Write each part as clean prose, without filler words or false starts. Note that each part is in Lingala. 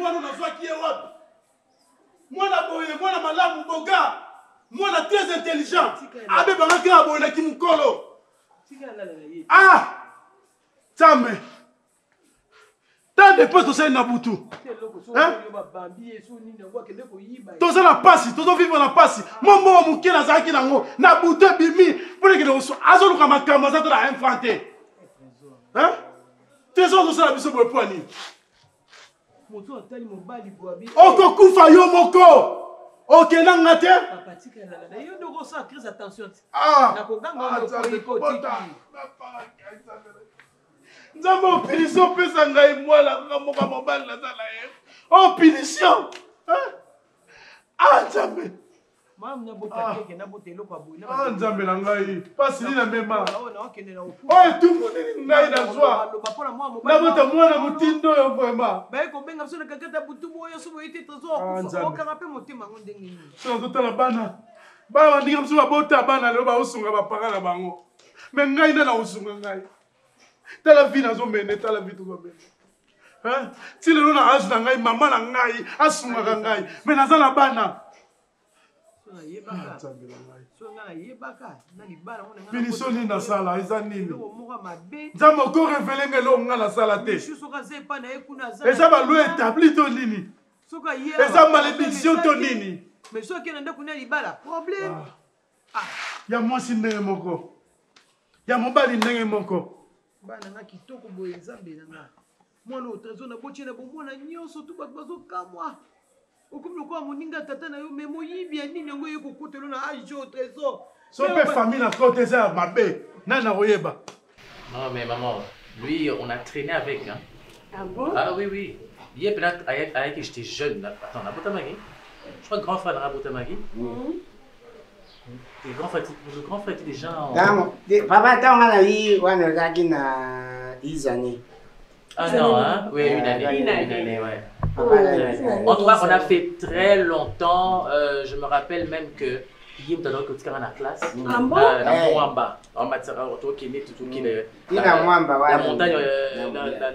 mwana nazwaki ye wapi? Mwana boye, mwana malamu boga. Mwana très intelligent. Abe bangaki na boye na kimukolo. Ah! Tame. T'as des postes au sein de Nabutu. Hein? Tous la passe, tous vivre la passe. Mon mot mon kila zaki nango. Nabutu bimi pour que nous azolo kama kama za la infranté. Hein? Trésor de ça la biso boy poani. Oko kufa yo moko. Ok nanga te. Papa tika la. Yo dogo ça crise attention. Ah. Na ko ganga ko Nzambo punition pesa ngai mwala ngamoka mobali na sala ye. Oh punition. Ah Nzambe. Mam na bota keke na botelo kwa boy. Ah Nzambe na ngai. Pasi ni na mema. Oh tout monde ngai na joie. Na bota mwana mutindo yo vraiment. Ba ko benga so na kakata butu boyo so boyite trésor. Ko kanga pe motima ngonde ngi. So tota la bana. Ba ndinga mso bota bana lo ba usunga ba parana bango. Mais ngai na usunga ngai. T'as la vie dans son mène, t'as la vie dans son mène. Hein? Si le nom a âge dans ngai, maman na ngai, asunga ngai. Mais dans la bana. Finition ni na sala, isa nini. Nzambo ko révéler ngelo nga na sala te. Eza ba lo établi to nini. Eza malédiction to nini. Mais so ke nda kuna libala, problème. Ya mwasi ndenge moko. Ya mobali ndenge moko. Bana nga kitoko boye Nzambe na nga. Mwana otrazo na boche na bomona nyonso tu bato bazo kamwa. Okomlo kwa moninga tata na yo me moyibi ya nini ngo yeko kotelo na age au trésor. Son père famille na côté ça mabé. Nana oyeba. Non mais maman, lui on a traîné avec hein. Ah bon? Ah oui oui. Hier peut-être avec que j'étais jeune là. Attends, Nabota Magui. Je crois que grand frère de Nabota Magui. Le grand frère était déjà en... Papa, t'as na 10 années. Ah non, hein? Oui, une année, ouais. En tout cas, on a fait très longtemps. Je me rappelle même que hier, dans la classe, la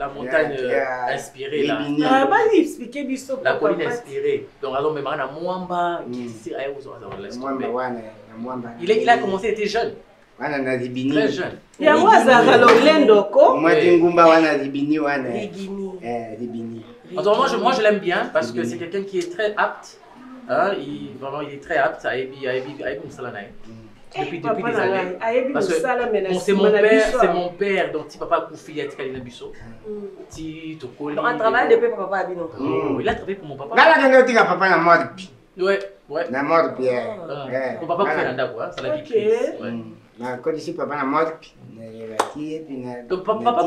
montagne inspirée là. La colline inspirée. Donc, alors, même à Mwamba, il a commencé, il était jeune. Très jeune. Moi je l'aime bien parce que c'est quelqu'un qui est très apte. Hein, il est très apte à depuis des années. Parce que c'est mon père, donc si papa Koufi a été à Busso. Si Tokoli. Donc un travail depuis papa Abino. Il a travaillé pour mon papa. Papa na mort. Ouais. Na mort Pierre. Mon papa fait un quoi, ça la vie. Na quand ici papa na mort. Donc papa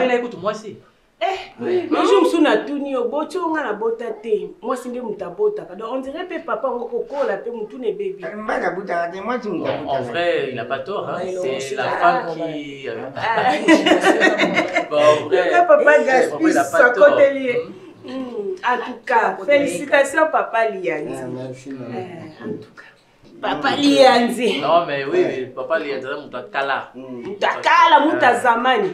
il a écouté moi aussi. Mais je me souviens tout ni obocho nga na bota te. Moi c'est ndé mutabota. Donc on dirait que papa ngoko kola pe mutu ne baby. En vrai, il n'a pas tort hein. C'est la femme qui bon vrai. Papa gaspille sa côté lié. En tout cas, félicitations papa Lianzi. Merci. En tout cas. Papa Lianzi. Non mais oui, papa Lianzi mutakala. Mutakala mutazamani.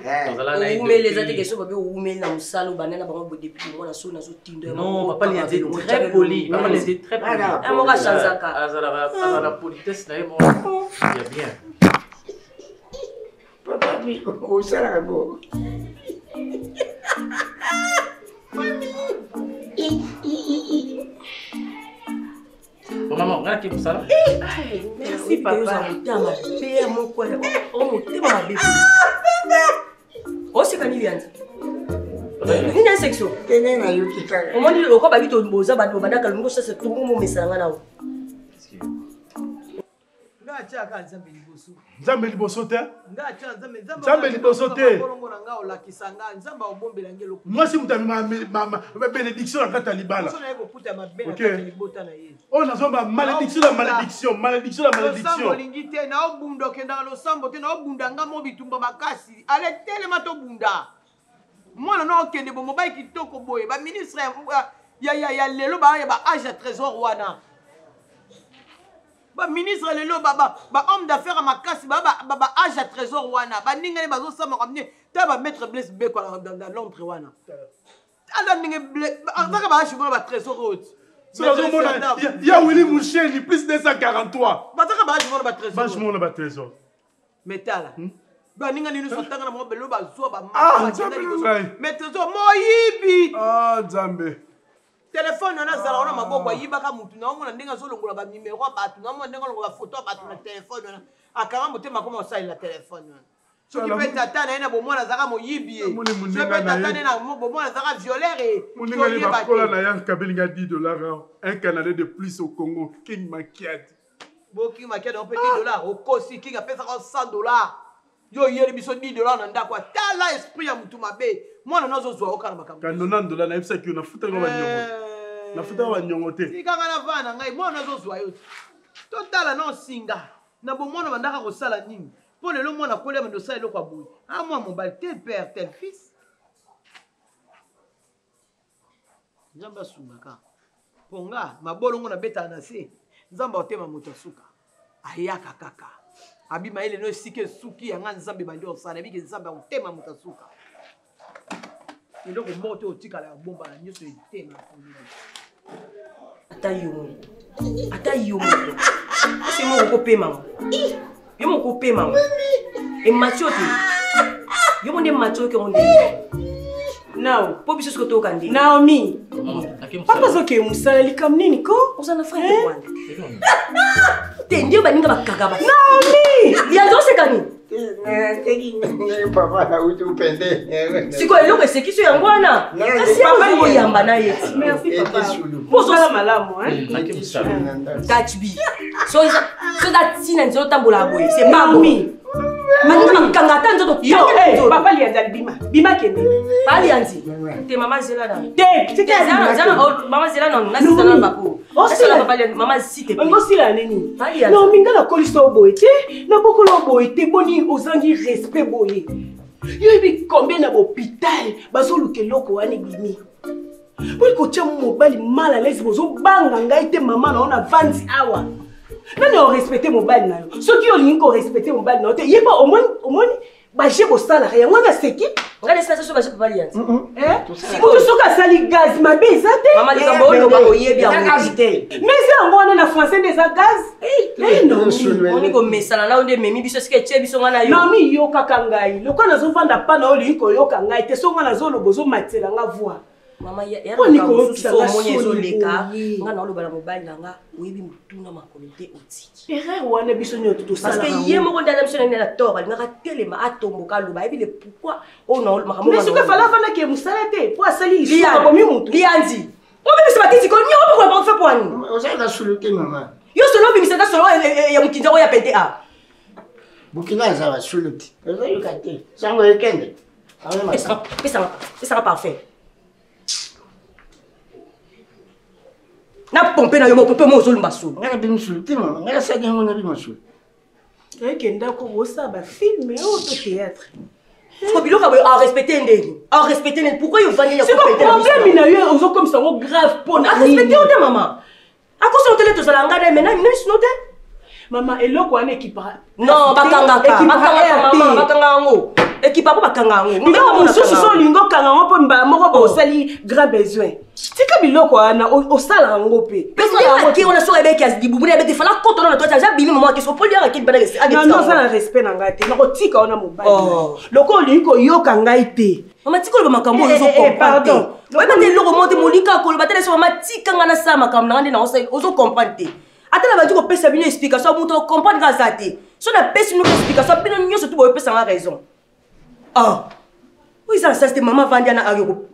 Mais les autres questions babe oume na musalo banana bango depuis moi na so na zo tindo. Non, papa Lianzi est très poli. Papa Lianzi est très poli. Amoka chanzaka. Azala politesse na moi. C'est bien. Papa bi o sala go. Bon maman, regarde qui est pour ça là. Merci papa. Mon quoi. Oh, t'es ma bébé. Oh, c'est quand il vient. Une section. On m'a dit au quoi babito boza bato badaka lungo ça c'est tout mon message là. Nzambe liboso te. Nzambe liboso te. Moi si mutami ma bénédiction na kata libala. OK. Oh nazomba malédiction la malédiction, malédiction la malédiction. Lingite na obundo kenda lo sambo te na obunda ngamo bitumba makasi. Ale telema to bunda. Mwana no okende bo mobile kitoko boye ba ministre ya lelo ba age trésor wana. Ba ministre lelo ba homme d'affaires makasi ba age trésor wana ba ningane bazo sama ramener ta ba maître Blaise Beko dans l'entrée wana. Alors, il y a trésor. Il y a Willy Moucheni, plus 243. Il y a trésor. Métal. Baninga nini sotanga na mobelo bazwa ba mais trésor moyibi. Ah, Nzambe. Téléphone on a zala on a maboko yiba ka mutu na ngona ndinga zolongola ba numéro ba tu na mo ndinga longola photo ba tu na téléphone na akanga motema comment ça il a téléphone. Ce qui peut t'attendre na bomona zaka moyibi. Je peux t'attendre na bomona zaka violeur et moninga ni bakola na yan kabelinga $10 un Canadien de plus au Congo King Makiadi. Bo King Makiadi on peut $10 au Kosi King a pesa $100. Yo yeli biso $10 na ndakwa tala esprit ya mutu mabe mwana nazo zwa okana makambo ka $90 na ebisa ki na futa ko banyongo na futa ba nyongo te tikanga na vana ngai mwana nazo zwa yo totala no singa na bo mwana bandaka ko sala nini po lelo mwana kolia ndo sala lokwa boy ah moi mon bal tel père tel fils Nzamba sumaka ponga mabolongo na beta na se Nzamba otema moto suka ayaka kaka abima ile no sike suki yanga Nzambe bandi osala biki Nzambe otema moto suka ndoko moto otika la bomba na nyoso etema ata yo c'est mon ko paiement yo mon ko paiement et machote yo mon de machote on dit Now, po biso ko to kandi Naomi. Papa zoke musala likam nini ko? Osana frère kwanda. Te ndio baninga bakagaba. Naomi! Ya zose kani? Papa na utu pende. Siko eloko esekiso yango wana. Kasi papa ngo yamba na yeti. Merci papa. Poso sala malamu Catch B. So that tina nzo tambola boy. C'est pas bon. Mani kangata nzo to. Yo, papa lianza bima. Bima kende. Pali anzi. Te mama zela na. Te, zana mama zela na ngasi zana bapo. Osala papa lianza mama site. Ngosi la nini? Pali anzi. Non, minga la koliso boy te. Na bokolo boy te boni ozangi respect boy. Yo ebi combien na hôpital bazoluke loko wani bimi. Pour ko tia mobali mal à l'aise bozo banga ngai te mama na ona 20 hours. Nani o respecter mobali na yo. Ceux qui ont ko respecter mobali na yo te yeba au moins ba je ko sala ya ngana seki. Ngale sasa so ba je papa lianzi. Siko soka sali gaz mabe ezate. Mama likambo lo ba oyebi ya ngité. Mais c'est ngona na français des gaz. Non. On ko mesala na onde memi biso sike che biso ngana yo. Non mi yo kakangai. Loko na zo vanda pa na oli ko yo kangai te so ngana zo lo bozo matela nga voix. Mama ya ko so monye zo leka ngana lo bala mobali nanga oyebi mutuna makolite otiki. Erreur wana biso nyo to sala. Parce que yé moko ndana biso na tort ngaka telema atomboka lo ba ebi le pourquoi on na makambo. Mais ce que fallait fana ke musalete pour asali lisuka komi mutu. Lianzi. On peut se battre ko nyo pour pas faire pour ani. Oza la suluke mama. Yo solo bi misata solo ya mukinza ko ya pente a. Bukina za wa suluke. Oza yukate. Sango yekende. C'est ça parfait. Na pompe na yo mo pompe mo zolumba so. Ngala bi musulute mama. Ngala sa nyango na bi musul. Kenda ko bosa ba film et autre théâtre. Ko biloko a respecter ndeni. A respecter ndeni. Pourquoi yo vanya ya c'est pompe? C'est quoi problème na yo ozo comme ça grave pour na. A respecter onde maman. A cause on tele to sala ngada mais na ni sinote. Maman eloko wana ekipa. Non, bakanga maman, bakanga ngo. Ekipa po bakanga ngo. Ngo mususu so lingo kanga ngo po mbala moko bo sali grand besoin. Tika biloko wana o sala ngo pe. Pesa ki on a so rebeki as dibu bune beti fala koto na toi ça bimi maman ki so poli ya ki bana resi. Non, ça na respect na ngate. Na ko tika ona mobali. Loko lingo yoka ngai te. Mama tiko lo makambo ozo comprendre. Pardon. Oye ba te loko monte molika ko lo ba te so mama tika ngana sa makambo ngande na ozo comprendre. Attends, la va pesa une explication, pour comprendre grâce te. Si on a pesa une explication, bien nous surtout pour pesa raison. Ah, oui ça c'était maman Vandiana à Europe.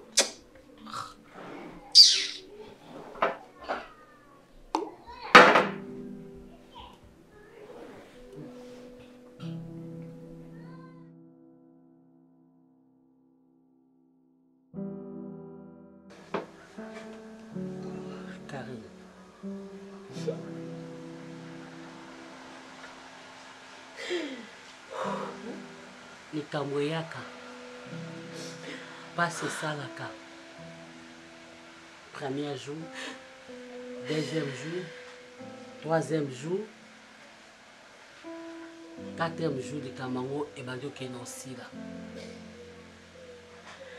likambo yaka pasi esalaka premier jour, deuxième jour, troisième jour, quatrième jour likambo yango ebandi okende osila.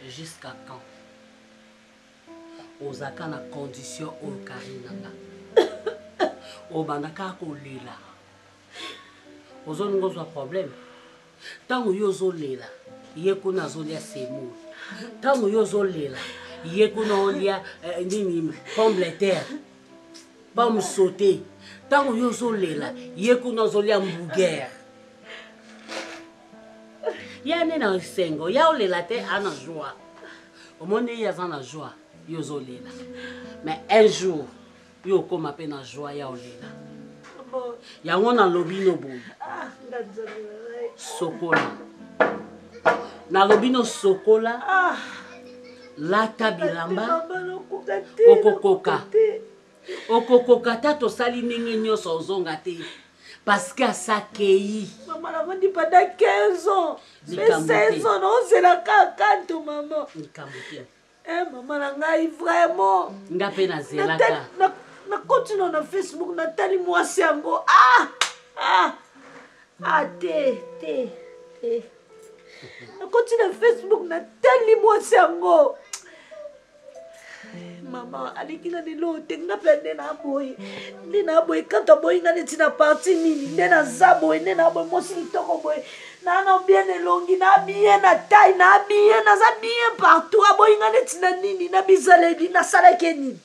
Jusqu'à quand? ozaka na condition oyo karinanga obandaka kolela ozolinga ozwa problème ntango yo ozolela ye kuna azolia semo ntango yo ozolela ye kuna olia nini pomme de terre pomme sautée ntango yo ozolela ye kuna ozolia mbugere ya nde na esengo ya olela te ana joie omoni ye aza na joie yo ozolela mais un jour yo okóma mpe na joie ya olela yango nalobi no boye sokola nalobi no sokola lata bilamba okokoka ta tosali ndenge nyonso ozonga te parce que asakei maman navandi pendant 15 ans mais 16 ans naozelaka kanto maman likambo te maman na ngai vraiment nga mpe nazelaka nakontina na Facebook natali mwasi yango te nakontina na Facebook natali mwasi yango mama aliki na lelo te nga mpe nde na boye kanto aboyi nga neti na parti nini nde naza boye nde na boye mosi litoko boye nana bien elongi na bien na taille na bien naza bien partout aboyi nga neti na nini na bizaleli nasalaki nini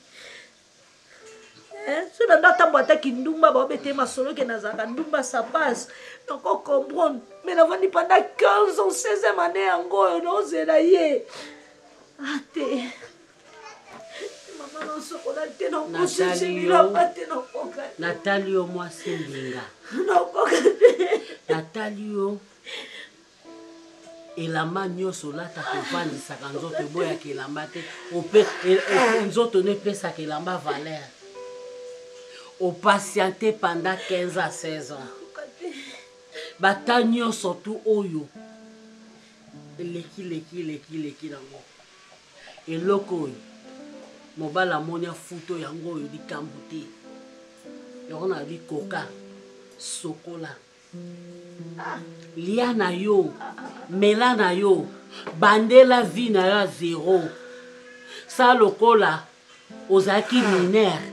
so na ndatambo ataki ndumba baobete masolo ke nazalaka ndumba sa passe nako comprendre mais navandi pendant 15 ans 16e année yango oyo naozela ye te natali yo mwasi mbinga natali yo elamba nyonso olataka ovandisaka nzoto eboyaka elamba te nzoto no epesaka elamba valeur opatiente pendant 15 à 16 ans bata nyonso tu oyo leki nango eloko oyo mobala moni afuto yango oyo likambo te yango na likoka sokola lia na yo mela na yo bandela vie na yo zéro sa lokola ozalaki minere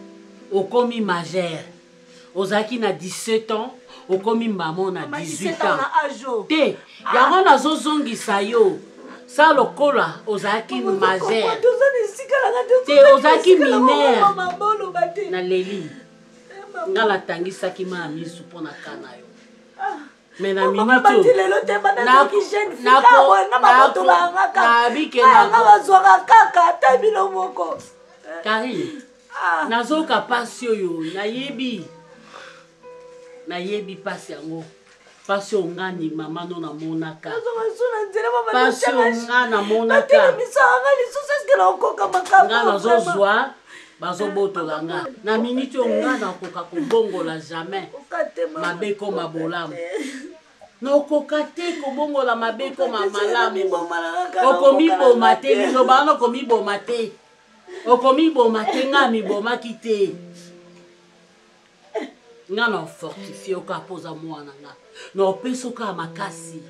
okomi majeur ozalaki na 17 ans okomi maman na 18 ans te yango nazozongisa yo sa lokola ozalaki majeur te ozalaki minere na leli nga natangisaki ma ya misu mpo na kana yo me na minito Karine nazoka pasi oyo nayebi pasi yango pasi ongani mama no namonaka pasi onga namonaka nga nazozwa bazobotola nga na miniti onga nakoka kobongola jamais mabe koma bolamu nakoka te kobongola mabe koma malamu okomiboma te liloba wana okomiboma te okomiboma te nga mibomaki te nga na fortifie oka poza mwana nga na opesi oka makasi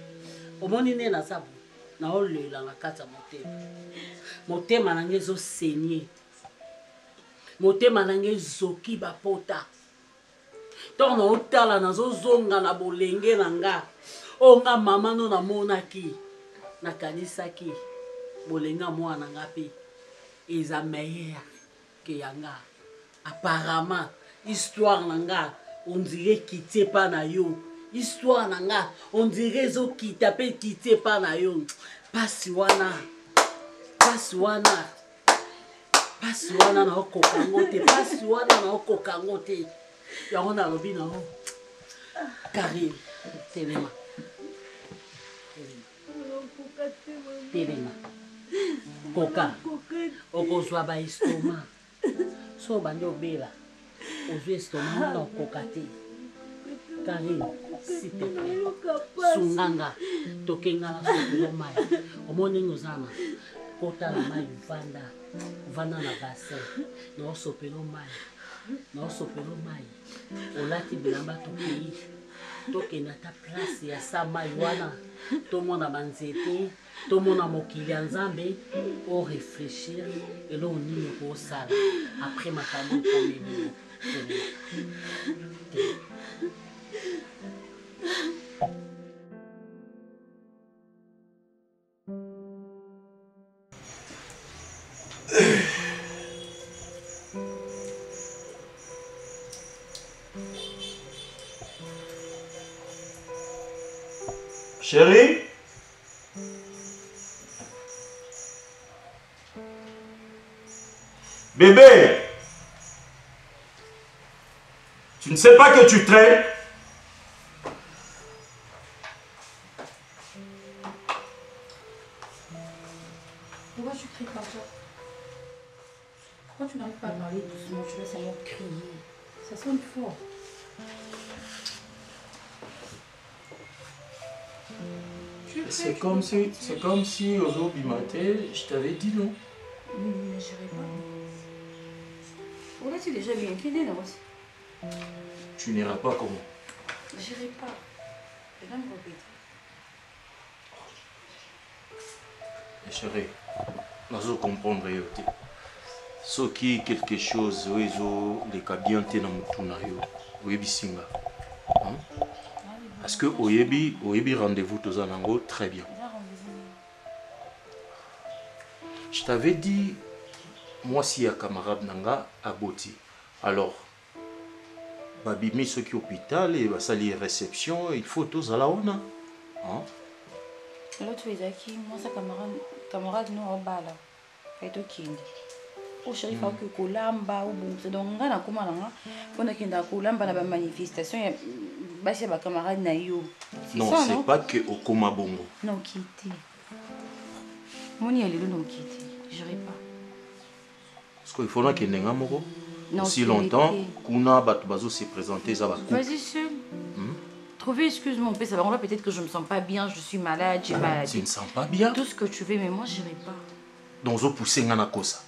omoni nde naza bo naolela na kati ya motema na nge ezosenye motema na nge ezoki bapota ntongo naotala nazozonga na bolenge na nga oyo nga mama no namonaki nakanisaki bolenga mwana nga mpe eza meilleur ke yanga apparemment histoire na nga on dirait kiti epa na yo histoire na nga on dirait ezokita mpe kiti epa na yo pasi wana naokoka ngo te pasi wana naokoka ngo te yango nalobi nango Karine telema koka okozwa baestoma so bandi obela ozwa estoma na okoka te Karine s'il te plaît sunganga tokenga na sokolo mai omoni ngozana kota na mai vanda na bassin naosopelo mai olati bilamba tokei tokende ata place ya samai wana tomona banzete tomona mokili ya nzambe oréfléchir eloko nini okosala après makambo ekomeli Chérie? Bébé? Tu ne sais pas que tu traînes? Pourquoi tu cries comme ça? Pourquoi tu n'arrives pas à parler doucement? Tu laisses seulement crier. Ça sonne fort. C'est comme si aujourd'hui matin, je t'avais dit non. Mais j'irai pas. Pourquoi tu es déjà bien incliné là aussi? Tu n'iras pas comment? J'irai pas. Je vais me répéter. Chérie, je comprends. Ce qui est quelque chose, les cabiens dans mon parce que Oyebi rendez-vous tous en ango très bien. Je t'avais dit, moi si un camarade nanga à Boti. Alors, babimi ceux qui hôpital et va salir réception, il faut tous à la ona. Là tu es qui? Moi sa camarade nous au bas là. Fait au kindi. Au chéri faut que kolamba ou bon c'est donc ngana comment là on a kinda kolamba na ba manifestation basi ba camarade na yo. Non, c'est pas que au coma bongo. Non quitter. Moni elle non quitter. J'irai pas. Parce qu'il faudra qu'il n'ait pas aussi longtemps kuna bat bazo se présenter ça va. Vas-y seul. Trouver excuse-moi, ça va peut-être que je me sens pas bien, je suis malade, j'ai maladie. Tu ne sens pas bien? Tout ce que tu veux, mais moi j'irai pas. Donc zo pousser ngana kosa.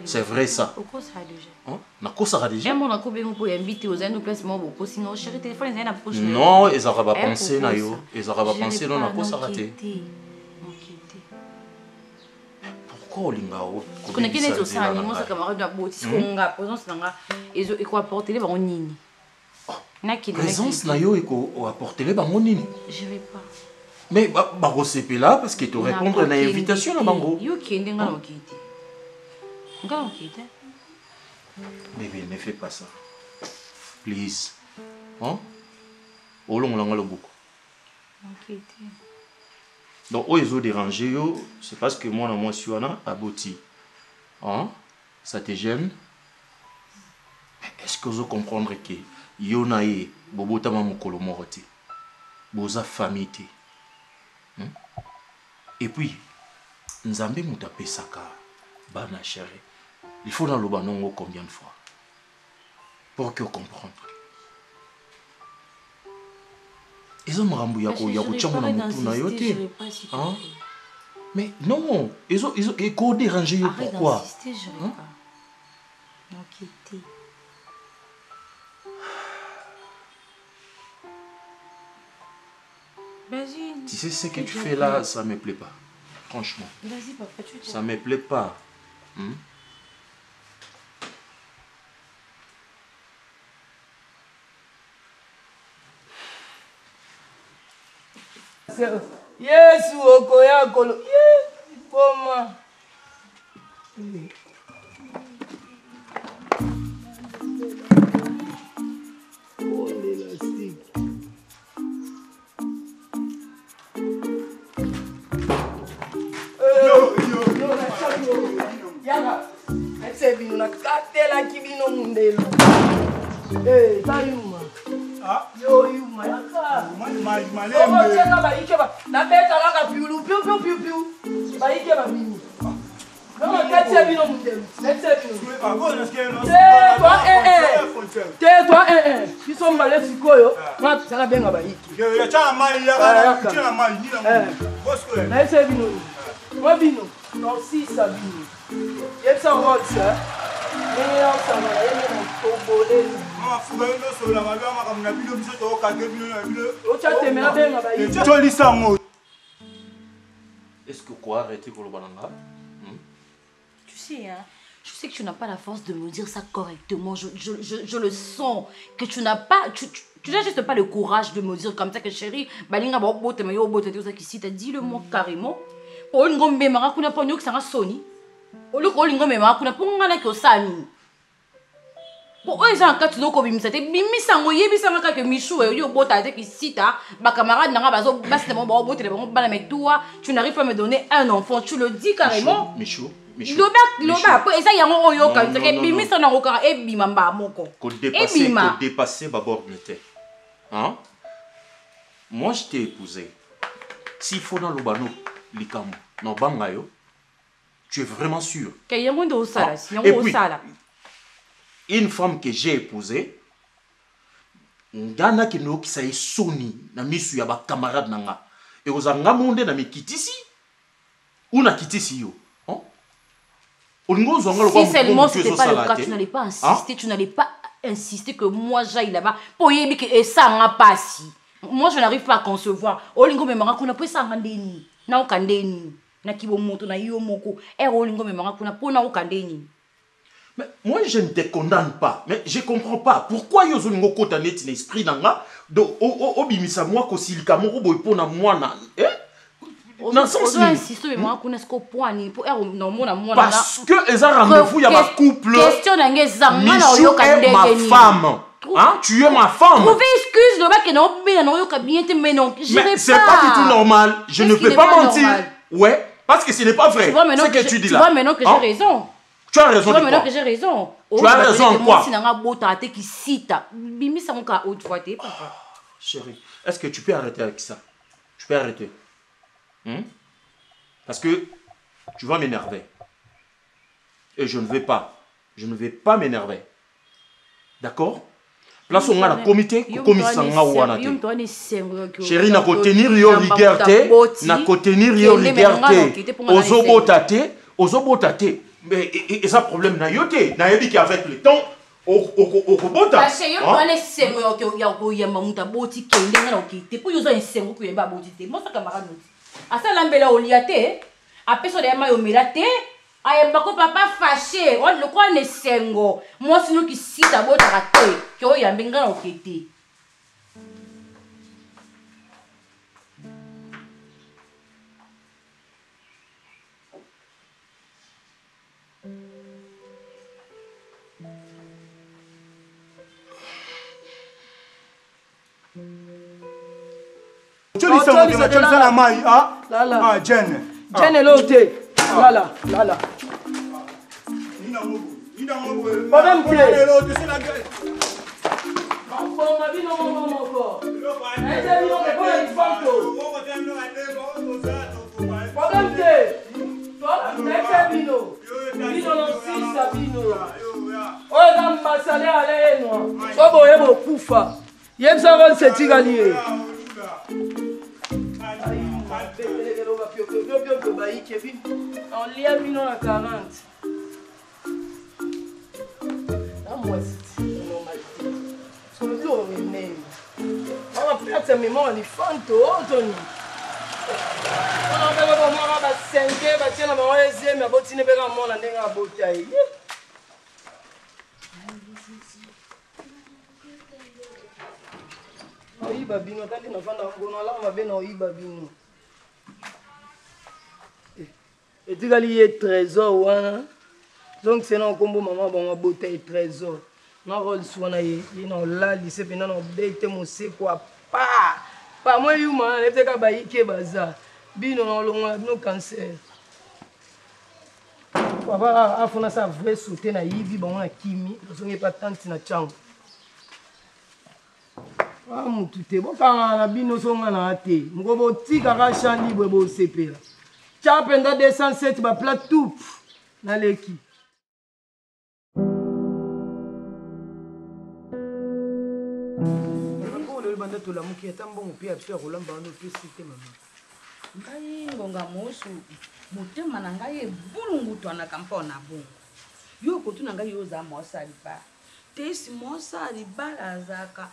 C'est vrai ça. Au quoi ça déjà? Na kosa déjà. Même on a combien pour inviter aux amis placement beaucoup sinon chérie téléphone les approche. Non, ils auraient pas pensé na yo. Ils auraient pas pensé non na kosa raté. Pourquoi lingao? Parce qu'on a qu'une autre ça, moi ça camarade de Boti, ce qu'on a présence là, et quoi apporter les bons nini. Présence na yo eko apporter les bons nini. Je vais pas. Mais baro c'est là parce qu'il te répondre à l'invitation na bango. Yo qui est ngana okite. Ngana okite. Bébé, ne fais pas ça. Please. Olong langalo beaucoup. Okite. Donc, ils ont dérangé, c'est parce que moi, je suis abouti. Ça te gêne? Est-ce que vous comprenez que Yonae, Bobota Mamukolo Morote, Boza famille. Et puis, Nzambe Moutape Saka, Bana chérie. Il faut dans le banon combien de fois? Pour que vous compreniez. Ils ont rambouillé à mais non, ils ont dérangé. Pourquoi? Tu sais ce que tu fais là, ça me plaît pas. Franchement. Vas-y, papa, tu ça me plaît pas. Yesu okoya kolo. Poma. Yanga. Ese bino na katela kibino mundelo. Tayuma. Yo yuma yaka. Malembe. Cheka ba ikeba. Na beta laka piulu piu. Ba ikeba bini. Non, katela bino mundelo. Tais-toi, Qui sont malais sikoyo. Na tsaka benga ba iki. Ya cha mai ya cha mai ni la. Bosko. Na ese bino. Moi bino. Non si ça bino. Y'a ça rote ça. Est-ce que quoi arrêter pour le balanga? Tu sais, hein, je sais que tu n'as pas la force de me dire ça correctement. Je le sens. Que tu n'as pas... Tu n'as juste pas le courage de me dire comme ça que chérie, balinga ba bote mais yo bote tout ça qui cite, dis-le-moi carrément. Pour une gombe mara kuna ponyo que ça soni. Au lieu que l'ingombe mara kuna ponga na que ça ni. Pour eux ça quand tu dois bimisa te bimisa ngo yebisa ngaka que michou yo bota te qui cite ba camarade nanga bazo basse mo ba bote le bon bala mais toi tu n'arrives pas à me donner un enfant, tu le dis carrément. Michou. Loba et ça yango oyo kan te bimisa na ngokara e bimamba moko. Ko dépasser babord n'était. Hein? Moi, je t'ai épousé. S'il faut dans le bano, l'ikamo, non bangayo, tu es vraiment sûr? Et puis, une femme que j'ai épousée, ngana kino qui sa soni na misu ya ba camarade nanga. Et aux angamonde na mi kitisi ou na kitisi yo. Si seulement c'était pas le cas, tu n'allais pas insister, tu n'allais pas insister que moi j'aille là-bas pour y que ça n'a pas si. Moi je n'arrive pas à concevoir. Olingo me mara kuna pesa ngandeni. Na okandeni. Na kibo moto na yo moko. Olingo me mara kuna pona okandeni. Mais moi je ne te condamne pas, mais je comprends pas pourquoi yo zolingo kota net na esprit nanga do obimisa moi ko silika moko boy pona mwana. Non, sens insiste mais moi connais qu'au point ni pour non mon parce que les rendez-vous il y a ma couple. Question d'angé zanga na yo kandeni. Ma femme. Hein, tu es ma femme. Trouvez excuse le bac non mais non yo bien mais non, mais c'est pas du tout normal. Je ne peux pas mentir. Ouais, parce que ce n'est pas vrai. Ce que tu dis là. Tu vois maintenant que j'ai raison. Tu as raison. Tu vois maintenant que j'ai raison. Tu as raison en quoi? Si nanga bota te qui cite. Bimi ça mon cas haute fois te papa. Chérie, est-ce que tu peux arrêter avec ça? Tu peux arrêter. Parce que tu vas m'énerver. Et je ne vais pas. Je ne vais pas m'énerver. D'accord? Place on a la comité, commission chérie, n'a qu'à tenir yo liberté, n'a qu'à tenir yo liberté. Ozobotate. Mais et ça problème na yote, na yebi qui avec le temps au bota. Chérie, on est sengo que ya ko yamba muta boti kende ngana okite. Pour yo zo sengo ku yamba boti te. Moi ça camarade nous. Asa lambela oliate, a personne de mayo melate. Aye bako papa fâché, on le quoi ne sengo. Moi sinon qui si d'abord raté, que o yamba ngana okite. Jen l'autre. Là. Madame on lit à 1940. Moi, c'est on va faire sa mémoire, les fantos, Tony. On va faire un 5 tiens, on va essayer, mais on va faire un bouteille. Oui, babino, quand on va on va bien oui, babino. Et tu as lié trésor, hein? Donc c'est non combo maman bon bouteille trésor. Non rôle soin y non là lycée puis non bête mon c'est quoi pas moi you man les ka ba yike baza bino non long no cancer. Papa afuna ça vrai sauter na yibi bon na kimi so ngi pas tant na chango. Ah mutu te bo ka na bino so ngana te mko bo tika ka chandi bo sepela. Chapenda 207 ba plat tout na leki. To la muki etambo mupia pia kolamba ndo pesite mama. Ngai ngonga mosu mutema na ngai bulungu to na kampona bongo. yo kotuna ngai yo za mosa libala te si mosa libala azaka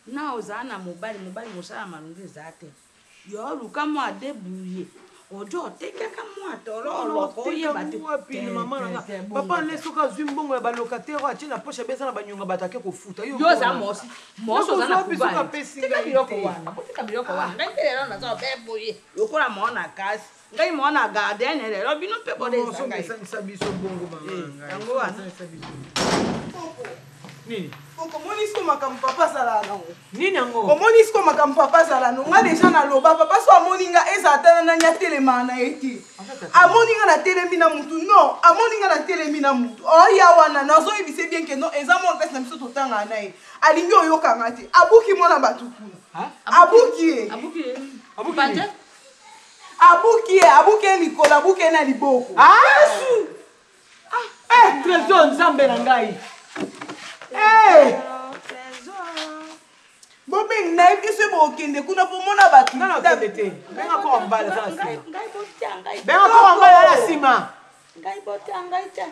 na ozana mobali mosala malungu eza te yo luka mwa débrouiller ojo tekaka mwa tololo koyeba te papa lesoka azwi mbongo ya balocataire atie na poche abeza na banyonga bato ake kofuta yo za mosi oza na biloko wana botika biloko wana ngai mpe lelo naza obeboye lokola mona kasi ngai mona gardien lelo bino mpe bodesangaisa biso bongo yango wana nini omoni siko makambo papa asala nango nini yango omoni siko makambo papa asala nango nga deja naloba papa so amoni nga eza ata nani atelemaka na ye te amoni nga natelemi na mutu non amoni nga natelemi na mutu oya wana nazoyebise bien ke non eza mwa mpesi na biso totangaka na ye alingi oyokanga te abuki mwana bato kuna abuki ye abuki ye likolo abuki ye na liboko trésor nzambe na ngai bobengi nayebi biso bokende kuna mpo mona bato nanaokende te benga koko mbala eza na nsima benga koko mbala na nsima ngai bota ngai te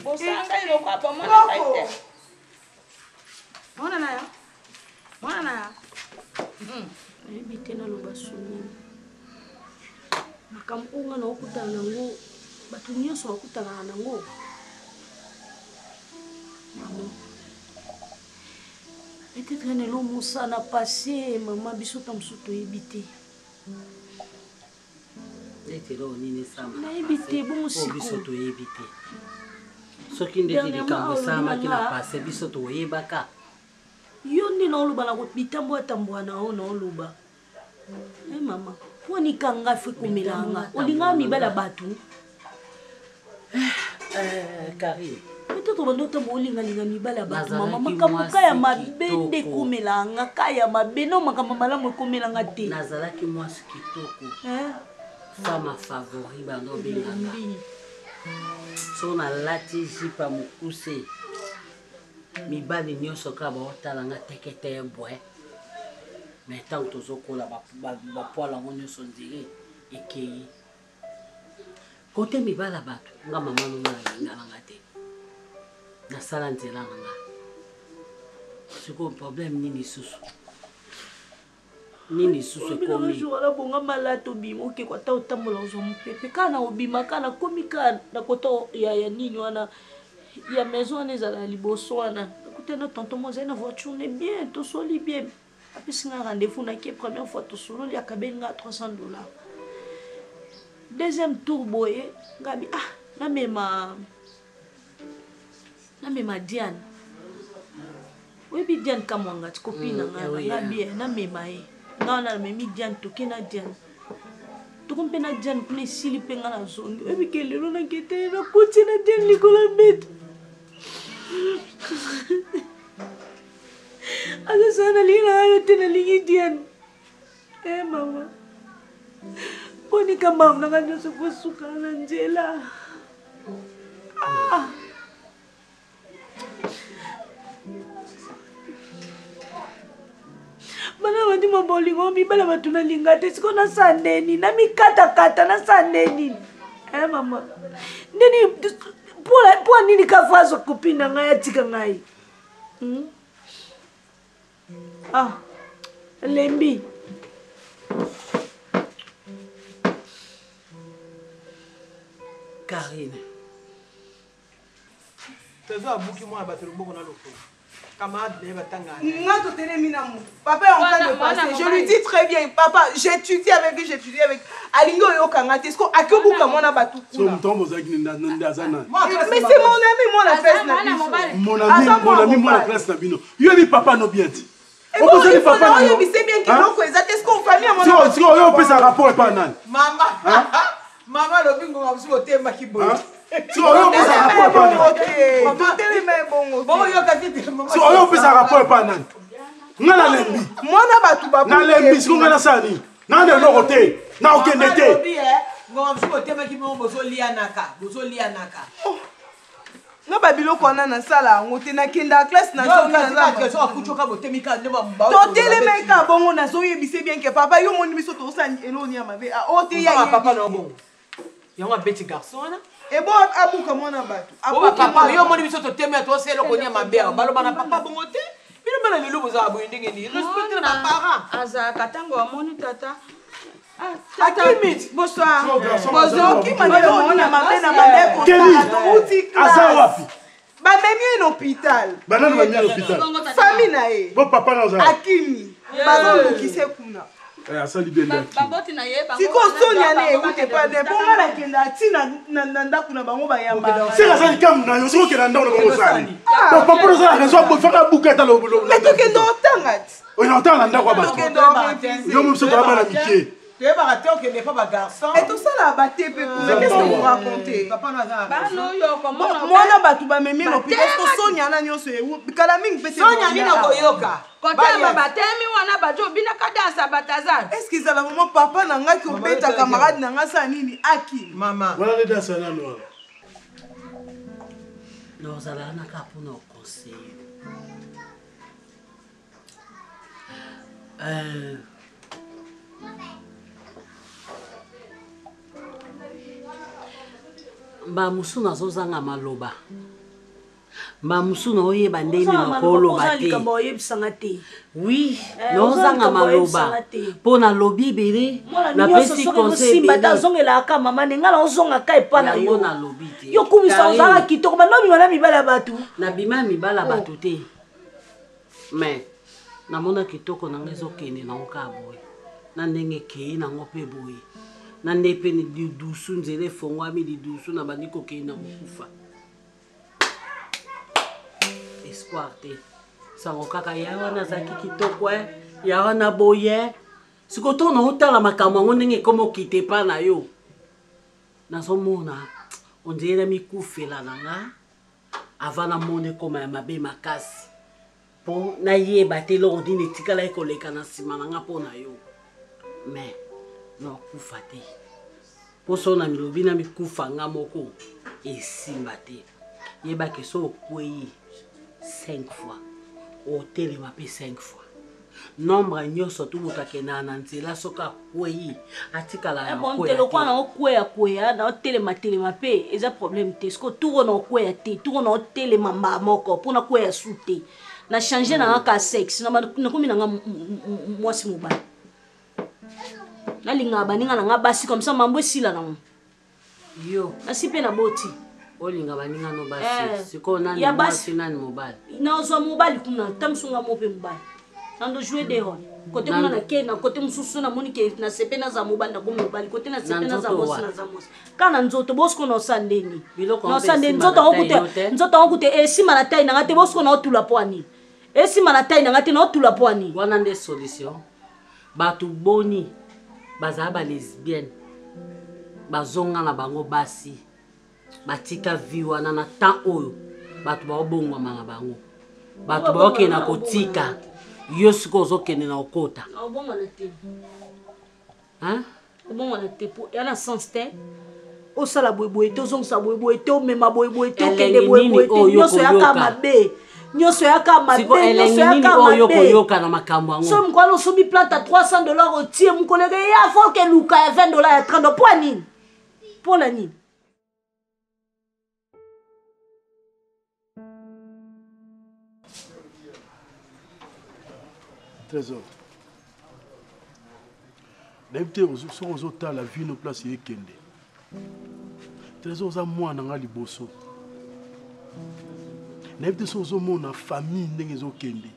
bosala ngai loko apa mona ngai te mona na ya nayebi te naloba soni makambo onga na okutana nango bato nyonso bakutanaka nango mama peut-être nelo mosana passé mama biso ta mosusu toyebi te etelo nini sama nayebi te bongo biso toyebi te soki ndeti likambo esalamaki na passé biso toyebaka yo nde naoloba na bitambo atamboka na o naoloba mama mpo nikanga fe komelanga olingaka mibala bato Karine peut-être bando otambo olingalinga mibala bato mama makambo kaya mabe nde ekomelanga kaya mabe no makambo malamu ekomelanga te nazalaki mwasi kitoko femme favori bando obenganga so nalati jipa mokuse mibali nyonso kaka baotalanga tekete ye bwe mais ntango tozokola bapoala yango nyonso ndire ekei kote mibala bato nga mama nonga nalingananga te nasala nzela nanga sikoyo problème nini susu ekomiala bonga malata obima okeko ata otambola ozwa mopepe kaka na obima kaka nakomi kaka na kota ya nini wana ya maison wana ezala liboso wana nakutana tonton mo azali na voiture ne bien tosoli bien apesi nga rendez-vous naki première fois tosololi akabeli nga $300 deuxième tour boye ngabi namema Diane oyebi Diane kamwanga ti copine nanga ngabi namema ye nga wana namemi Diane toke na Diane toko mpe na Diane kuna esili mpe nga na zongi oyebi ke lelo nakete nakoti na Diane likolo ya mbeto asa sana nalingi na yo te nalingi Diane mama poni kambam nanga nyonso kosukana na nzela bana bandima bolingo mibala bato nalinga te siko nasala ndeni namikatakata nasala ndeni mama ndeni mpo nini kafaso kopine na ngai atika ngai lembi Karine tezo abuki mwana bato loboko na lokolo camarade naye batangana nga totelemi na mo papa est en train de passer je lui dis très bien papa j'étudie avec alingi oyokanga te siko akobuka mwana bato kuna mutombo zaki nde aza nani mais c'est mon ami mwana classe na biso mon ami mwana classe na bino yoyebi papa no bien ti okozali papa na oyebise bien kiloko eza te siko famille mwana siko oyo opesa rapport epa nani mama lobingo nga mosuku otembaki boye oyo opesa rapport epa nani nga nalembi mwana bato nalembi siko nga nasala nini nga na eloko te na okende te nga mosuku otembaki bongo bozolianaka nga babiloko wana nasala yango te nakenda classe totelemeka bongo nazoyebise bien ke papa yo moni biso tosala eloni ya mabe oteya papa na bongo yango abeti garçon wana Et bon, abuka mwana bato. Papa, yo moni biso to temi to selo ko nya mabe. Balo bana papa bongote. Bino bana lelo boza boye ndenge ni. Respecter na parents. Aza katango amoni tata. Akimit, bonsoir. Bonsoir, qui m'a dit mona mabe na mabe ko ta. Asa wapi? Ba memi en hôpital. Banana mami à l'hôpital. Famille na e. Bon papa na za. Akimi. Bazo lukise kuna. Asali bien là. Baboti na ye bango. Siko Sonia ne ute pa de ponga na kenda tina na ndaku na bango ba yamba. C'est la salle kam na yo siko kenda ndao na bango sali. Donc papa na za raison bo faka buketa lo. Mais to kendo tangati. On entend na ndako ba. Yo mo so ta ba na mikie. Tu es baraté que n'est pas ma garçon. Et tout ça là batté peu pour qu'est-ce que vous racontez? Papa na za. Ba no yo comment moi na batu ba memi no parce que Sonia na nyoso e kala mingi pete. Sonia ni na koyoka. Kota baba temi wana bajo bina kadansa batazar. Est-ce que ça la maman papa na nga ki obeta camarade na nga sa nini aki? Maman. Voilà les danses là no. Non, ça là na ka pour nos conseils. Ba musu nazozanga maloba. Ba musu na oyeba ndenge nakoloba te. Oui, nozanga maloba. Pona lobi bere na pesi conseil bere. Bazongela ka mama nengala ozonga ka epana yo na lobi te. Yo kumisa ozanga kitoko banobi wana mibala batu. Na bima mibala batu te. Mais namona kitoko na ngezo kene na oka boy. Na ndenge ke na ngope boy. Na ndepe ni dusu nzele fongwami di dusu na bandiko ke na mukufa. Espoir te. Sango kaka yawa na zaki kitoko yawa na boye. Sikoto na otala makambo ngo ndenge komo kite pa na yo. Nazomona on dirait mikufela nanga avana monde koma ya mabe makasi. Po na yeba te lo ndine tikala ekoleka na sima nanga po na yo. Mais non kufa te. Poso na milobi na mikufa nga moko esimba te. Yeba ke so kwei 5 fois. O telema pe 5 fois. Nombre nyoso tu mutakena na nzela soka kwei atikala ya kwei. Bon telo kwa na kwei na telema pe eza problème te. Sko turo na kwei te, turo na telema moko pona kwei sute. Na changer na ka sexe na komi na mwasi mobali. Na linga baninga na nga basi comme ça mambo sila na yo asipe na boti olinga baninga no basi siko nani basi nani mobali na ozo mobali kuna tamsunga mope mobali nando jouer des rôles côté mona na ke na côté mususu na moni ke na sepe na za mobali na ko mobali côté na sepe na za bosi na za mosi kana nzoto bosko no sandeni no sandeni nzoto okute esima na tayi na ngate bosko na otula poani esima na tayi na ngate na otula poani wana nde solution batu boni baza ba lesbienne bazonga na bango basi batika vie wana na temps oyo batu ba obongwa manga bango batu ba okena kotika yo siko ozokene na okota obongwa na te hein obongwa na te po yana sens te osala boyeboye te ozongisa boyeboye te omema boyeboye te okende boyeboye te nyonso yaka mabe nyoso yaka mabe nyoso yaka mabe so mkwalo osubi plante à $300 otie mkolege ya fo ke luka ya $20 ya 30 po nini po na nini Trésor D'habitude on ta la vie no place yekende Trésor za mwana nga liboso N'avez sozo mona famille ndenge ezokende.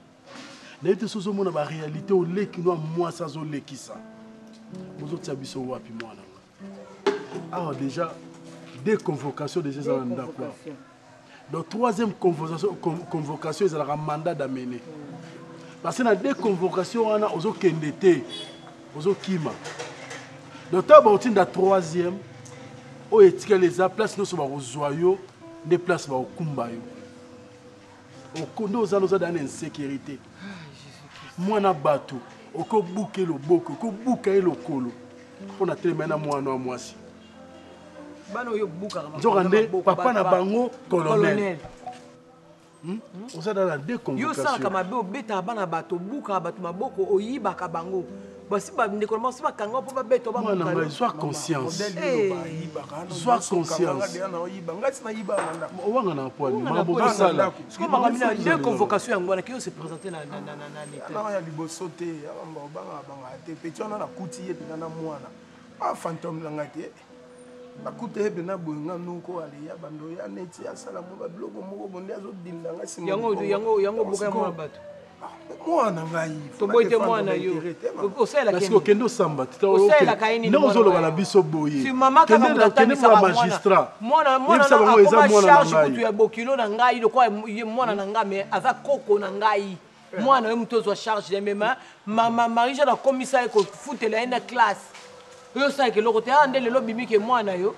N'avez sozo mona ba réalité au leki no moi ça zo leki ça. Bozo tsabiso wapi mwana. Alors déjà deux convocations déjà ça ndako. Donc troisième convocation c'est la mandat d'amener. Parce que na deux convocations on a ozokende te. Ozokima. Donc ta ba otinda troisième o etika les places no so ba ozoyo des places ba okumbayo. Okondo ozaloza dans l'insécurité. Moi na bato, oko buke lo boko, oko buka elokolo. Pona telemena mwana mwasi. Bano yo buka nzokande papa na bango colonel. Oza dans la deux convocations. Yo sala kama be obeta bana bato buka bato maboko oyiba ka bango. basi bandeko na basi bakanga mpo babeto bamwana sois conscience sois conscience owanga na poani mabobosala siko makamina de convocation yango wana ki se présenter na l'état ya liboso te banga te petit wana na kuti ye pena na mwana fantôme nanga te bakuta ye pena boyenga nuko aleya bando ya neti asala mo babiloko moko bonde azodindanga nsima yango boka ya mwana bato mwana ngai toboyite mwana yo parce que okende osamba ozoloba na biso boye kende mwa magistrat mwana kutu ya bokilo na ngai lokwa mwana na ngai me aza koko na ngai mwana yo mutu ozwa charge ya mema marija na komisa ye kofutela ye na classe oyo osalaka eloko te nde lelo bimike mwana yo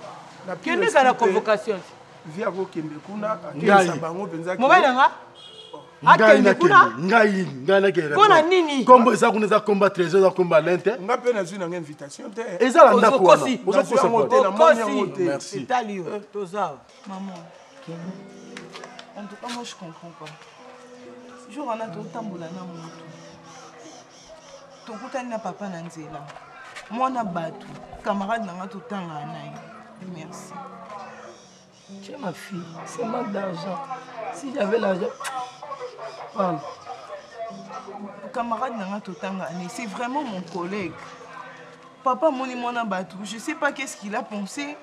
kende ka na convocation vi akokende kuna akelisa bango mpenza mobali nanga ngai nakende mpona nini kombo eza kuna eza komba trésor eza komba lente nga mpe nazwi nanga invitation te eza la ndako wana merci etali yo toza maman en tout cas moi je comprends pas jour wana totambola na motu tokutani na papa na nzela mwana bato camarade nanga totanga na ye merci. Tu es ma fille, c'est manque d'argent. Si j'avais l'argent... Parle. Camarade Nanga Totanga, c'est vraiment mon collègue. Papa moni mwana batou, je sais pas qu'est-ce qu'il a pensé.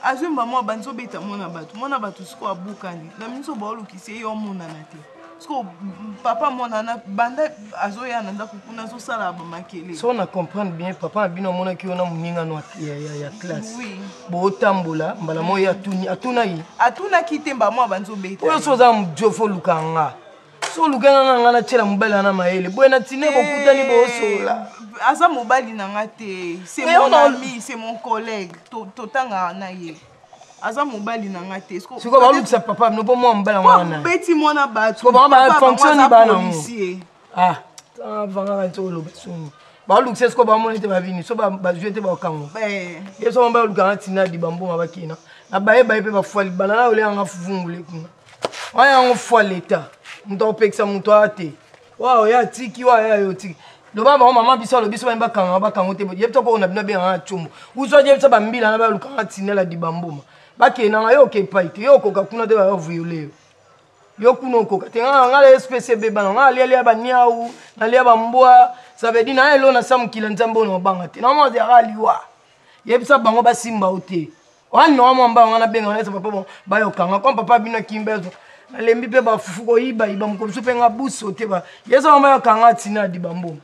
Azum maman banzo beta mwana batou sko abukani. Na minso baolu ki se yo mona na te. Sko papa mona na banda azoya nanda kukuna zo sala ba makele. So on a comprendre bien papa abino mona ki ona muninga no ya classe. Oui. Bo tambola mbala mo ya atuna yi. Atuna kitemba mo banzo beta. Oyo so za mjofo lukanga. So lukanga nanga na chela mbala na maele. Bwena tine bokutani bo sola. Aza mobali nanga te. C'est mon ami, c'est mon collègue. Totanga na ye. Aza mobali nanga te. Siko ba lukisa papa no po mo mbala mwana. Beti mona batu. Siko ba fonctionne ba na. Ah, ta vanga ba to lo besuni. Ba lukisa siko ba mona te ba vini. So ba jouer ba kango. Ye so ba lukanga tina di bambo mabakina. Na ba pe ba fwali banana ole anga fuvungule kuna. Waya ngo fwaleta. Mto peksa mto ate. Wow, ya tiki wa ya yo tiki. Le baba maman biso le biso ba kango te. Yebto ko na bina be nga chumu. Uzo yebto ba mbila na ba lukanga tina la di bambo. Bake na yo ke paite yo ko kakuna de ba violé yo kuno ko te nga le espèce beba nga le ba niau na le ba mbwa ça veut dire na elo na sam kila nzambo no banga te na mo de raliwa yebisa bango ba simba ote wan no mo mba nga na benga na papa bon ba yo kanga comme papa bino kimbezo na lembi pe ba fufu ko iba mo so pe nga buso te ba yesa mo yo kanga tina di bambo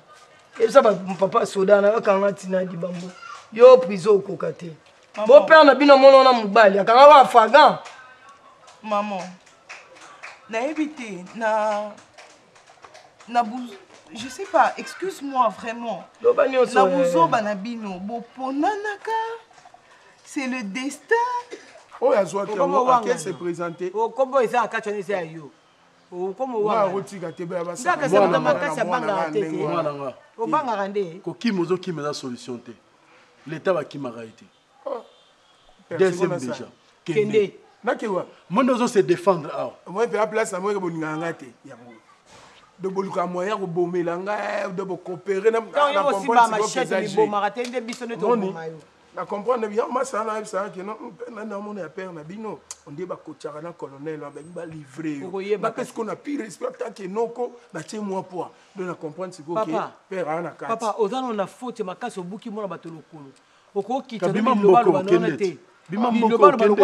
yebisa ba papa soda na yo kanga tina di bambo yo prison ko kate. Bon père na bino mono na mubali akanga ba fagan maman na éviter je sais pas, excuse-moi vraiment na buzo bana bino bo ponanaka c'est le destin. Oh azwa qui s'est présenté oh kombo eza akachani se ayo oh komo wa rotika te ba ba ça c'est dans ma case banga te o banga rande ko kimozo kimeza solution te l'état va kimara été deuxième déjà kende nakewa mondo se défendre ah moi pe la place na moi ke boninganga te ya mo de boluka moyen ko bomela nga de bo coopérer na comprendre ce que c'est bon maratende biso ne to mayo na comprendre bien ma ça na que non na mon père na bino on dit ba kochara na colonel ba livrer ba parce qu'on a pire respect que noko ba tie moi poids de na comprendre ce que père ana ka papa ozana na faute makasi obuki mona batolokolo okokita bima mboko kende bima mboko kende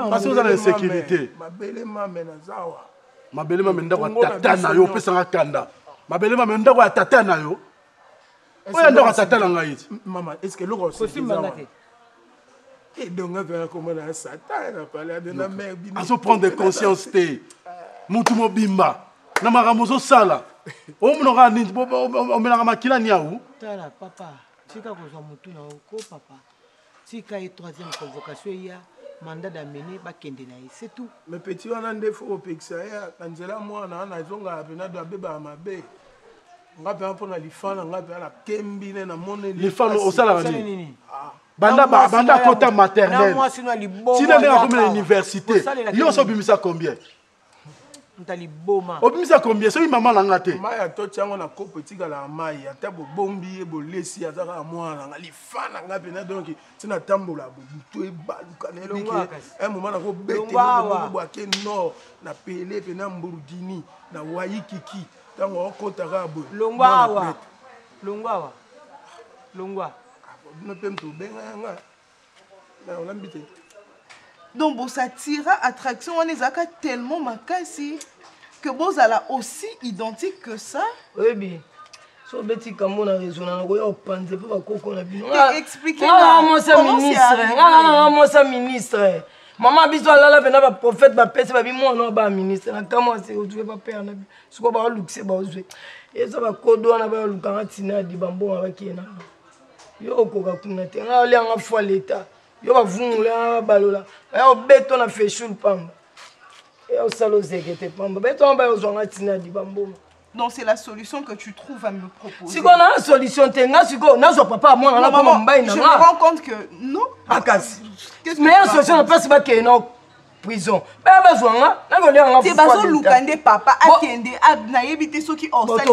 parce que la sécurité mabele mame na zawa mabele mame ndako tata na yo pesa nga kanda mabele mame ndako tata na yo oya ndako tata na ngai maman est-ce que loko c'est mangaté et donc on va comment na satan na parler de la mère bino aso prendre conscience te mutu mobimba na maramozo sala o mnoga ni o melanga makila ni awu tala papa tika kozwa mutu na ko papa tika et troisième convocation ya mandat d'amener bakende na c'est tout mais petit wana ndefo opekisa ya kanzela mwana na zonga pena do beba mabe ngape mpona lifana ngape na kembine na mone lifana osala nini banda kota maternelle tina ndeka comme à l'université yo so bimisa combien Ntali boma. Obimisa combien soki maman nanga te. Maya to tiango na ko petit la mai ata bo bombi e bo lesi azaka mwana nga lifana nga pena donc tina tambola butu e baluka ne bike un moment na ko bete bo ke no na pele pena mburudini na waikiki tango okota ka bo. Longwa. Ne peut me benga nga. Na on l'ambite. Donc bon ça tira attraction on les a tellement makasi que bon ça là aussi identique que ça. Oui bien. So beti kamo na raison na ko yo panze pa koko na bino. Expliquez-moi. Moi ça ministre. Maman biso alala pena ba prophète ba pese ba bi mo no ba ministre. Na kamo se o tu pas père na bi. Siko ba luxe ba ozwe. Et ça va kodo na ba lukanga tina di bambo ba kena. Yo ko ka kuna te. Na le nga foi l'état. Yo va vungula balola. Yo beto na feshul pamba. Yo salo zekete pamba. Beto ba yo zonga tina di bambo. Donc c'est la solution que tu trouves à me proposer. Si on a une solution, papa, moi, je me rends compte que non. Mais la solution, on passe pas qu'il prison. C'est pas ça, Lukande, papa, attendez, na éviter ceux qui ont ça,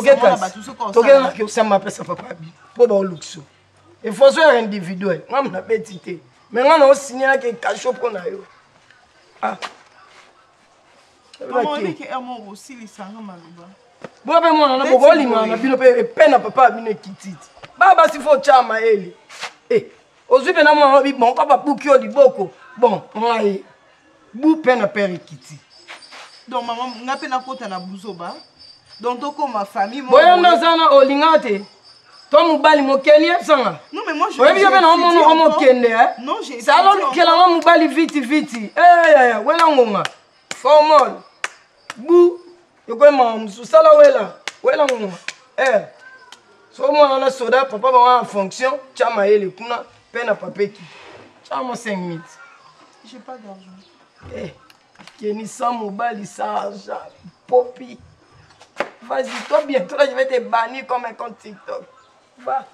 il faut faire individuel. On a petité. Mais on a signé que cachot qu'on a eu. Comment on dit que Hermon aussi les sangs malouba. Moi on a beaucoup de bino peine papa bino kititi. Baba si faut chama ele. Aujourd'hui ben moi bon papa bukio liboko. Bon, ngai bu peine père kiti. Donc maman ngape na kota na buzoba. Donc toko ma famille moi. Boya ndazana olingate. Toi mobali mokeni sanga. Non mais moi je. Oui bien na mon kende hein. Non j'ai. Ça alors que la mobali vite. Wela ngonga. Formol. Bu yoko mam susala wela ngonga. So moi na soda papa va en fonction chama ele kuna peine papeki. Chama 5 minutes. J'ai pas d'argent. Kenny sans mobile, sans argent. Poppy. Vas-y, toi bientôt là, je vais te bannir comme un compte TikTok. Va.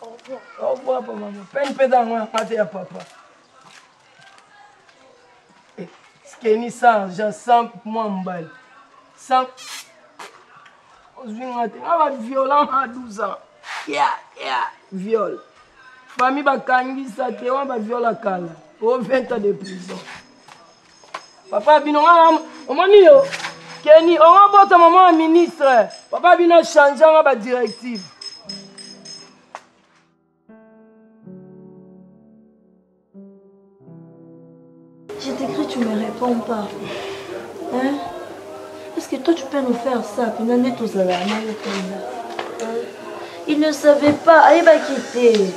Au revoir, papa. Peine pédant, moi, à papa. Kenny sans argent, sans mobile. Sans. On va violent à 12 ans. Viol. Famille bakangi sa te on va viola kala. Au 20 ans de prison. Papa bino omoni yo. Kenny on va bota maman ministre. Papa bino changer ba directive. Je t'écris, tu me réponds pas. Hein? Est-ce que toi tu peux nous faire ça? Puis on est tous à la main. Il ne savait pas. Allez, va quitter.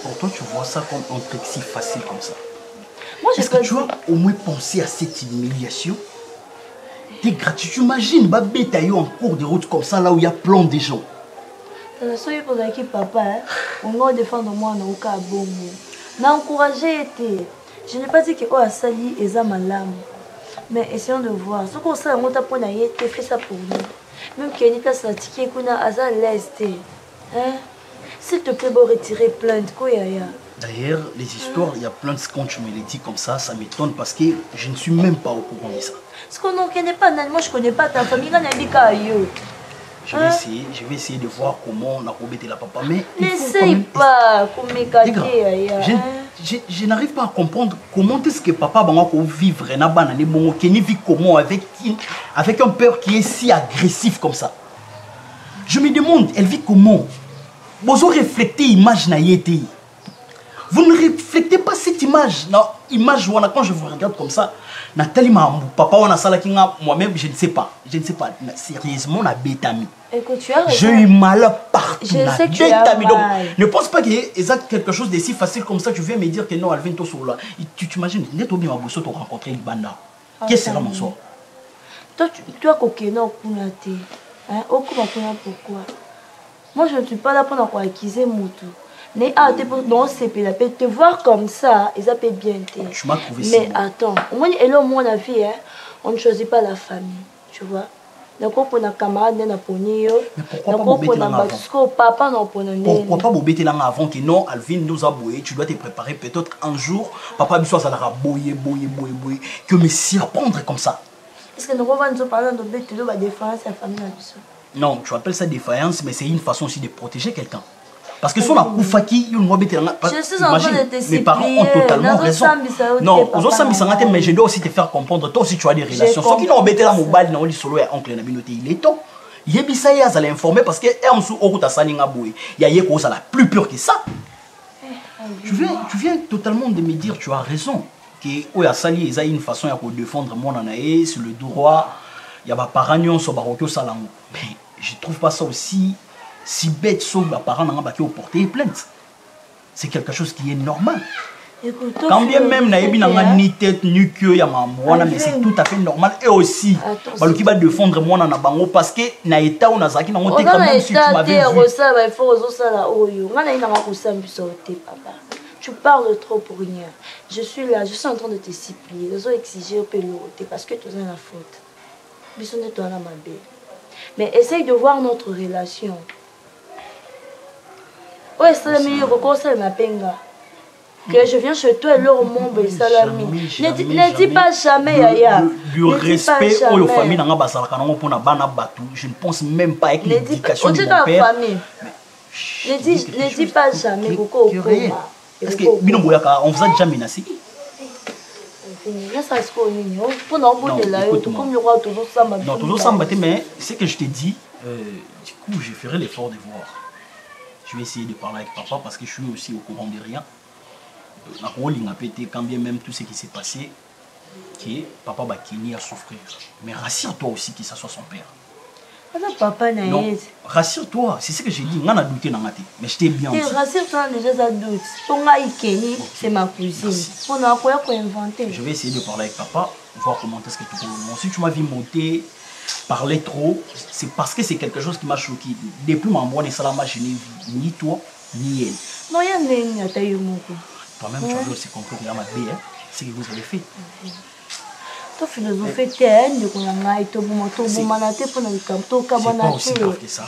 Pourtant, tu vois ça comme un truc si facile comme ça. Est-ce que tu as au moins pensé à cette humiliation? T'es gratuit. Tu imagines, Babé en cours de route comme ça, là où il y a plein de gens. Soyez pour qui papa, on va défendre moi dans le cas bon. N'a encouragé été. Je n'ai pas dit que oh sali et ça malade. Mais essayons de voir. Ce qu'on sait, on t'a pour naïe, tu fais ça pour nous. Même qu'il y a une ticket qu'on a à ça l'est. Hein? S'il te plaît, bon retirer plainte, quoi y a. D'ailleurs, les histoires, il y a plein de quand tu me les dis comme ça m'étonne parce que je ne suis même pas au courant de ça. Ce qu'on ne connaît pas, moi je ne connais pas ta famille, on a dit je vais essayer de voir comment on a rebêté la papa. Mais n'essaye pas, comme je n'arrive pas à comprendre comment est-ce que papa va vivre Kenny vit comment avec un père qui est si agressif comme ça. Je me demande, elle vit comment? Vous réfléchissez l'image naïté. Vous ne réfléchissez pas cette image. Non, image quand je vous regarde comme ça, Nathalie papa on a ça moi-même je ne sais pas. Je ne sais pas. Sérieusement on a bétami. Écoute, tu as raison. J'ai eu mal partout. Je sais que tu as mal. Donc, ne pense pas qu'il y ait quelque chose de si facile comme ça. Tu viens me dire que non, elle vient sur là. Tu t'imagines, net au bien ma bousseau, tu as rencontré une banda. Qu'est-ce que sera mon sort? Toi, tu as coquillé au Kunate. Pourquoi? Moi, je ne suis pas là pour acquiser Moutou. Mais pour te voir comme ça, et ça peut bien t'aider. Tu m'as trouvé. Mais attends, moi, et là, mon avis, on ne choisit pas la famille, tu vois. Pourquoi pas bobéter là avant que non, Alvin nous a boué, tu dois te préparer peut-être un jour, papa Bissou ça l'a bouillé, que me surprendre comme ça. Est-ce que nous revenons parler de bête de la défense à la famille Bissou? Non, tu appelles ça défaillance, mais c'est une façon aussi de protéger quelqu'un. Parce que si on a Koufaki, il y a imagine, mes parents ont totalement raison. Non, aux autres, mais je dois aussi te faire comprendre, toi aussi tu as des relations. Ceux qui n'ont embêté la mobile, non, ils sont là, oncle Nabinoté, il est temps. Il y a ça, il y a ça l'informer parce que il y a quelque chose là plus pur que ça. Tu viens totalement de me dire, tu as raison. Que Oya Sali, il y a une façon de défendre mon anaï, sur le droit, il y a des parents sur Barokyo Salango. Mais je ne trouve pas ça aussi. Si bête sont les parents n'ont pas porté plainte, c'est quelque chose qui est normal. Quand bien même Naïbi n'a ni tête ni queue, mais c'est tout à fait normal. Et aussi, qui va défendre moi dans bango parce que Naïta ou Nazaki n'a pas quand même si tu m'avais vu. Tu parles trop pour rien. Je suis là, je suis en train de te supplier. Je dois exiger au péloté parce que tu as la faute. Mais essaye de voir notre relation. Ouais, salami, que je viens chez toi et leur monde et salami. Ne dis pas jamais, Yaya. Le respect aux familles, je ne pense même pas avec l'éducation de mon père. Ne dis pas jamais, Coco. Est-ce que on vous a déjà menacé? Non, toujours ça mais ce que je t'ai dit, du coup, je ferai l'effort de voir. Je vais essayer de parler avec papa parce que je suis aussi au courant de rien. La rôle a pété quand bien même tout ce qui s'est passé, que papa Bakini a souffrir. Mais rassure-toi aussi que ça soit son père. Papa non, rassure-toi, c'est ce que j'ai dit. On a douté dans ma tête, mais je t'ai bien dit. Rassure-toi déjà, ça doute. Ton gars Ikeni, c'est ma cousine. On a quoi inventer. Je vais essayer de parler avec papa, voir comment est-ce que tu peux. Si tu m'as vu monter, parler trop, c'est parce que c'est quelque chose qui m'a choqué. Depuis ma mort, je n'ai vu ni toi, ni elle. Non, il y a un toi-même, tu as aussi compris que la belle, c'est ce que vous avez fait. Tu philosophie de qu'on a été bon, pour pas aussi grave que ça.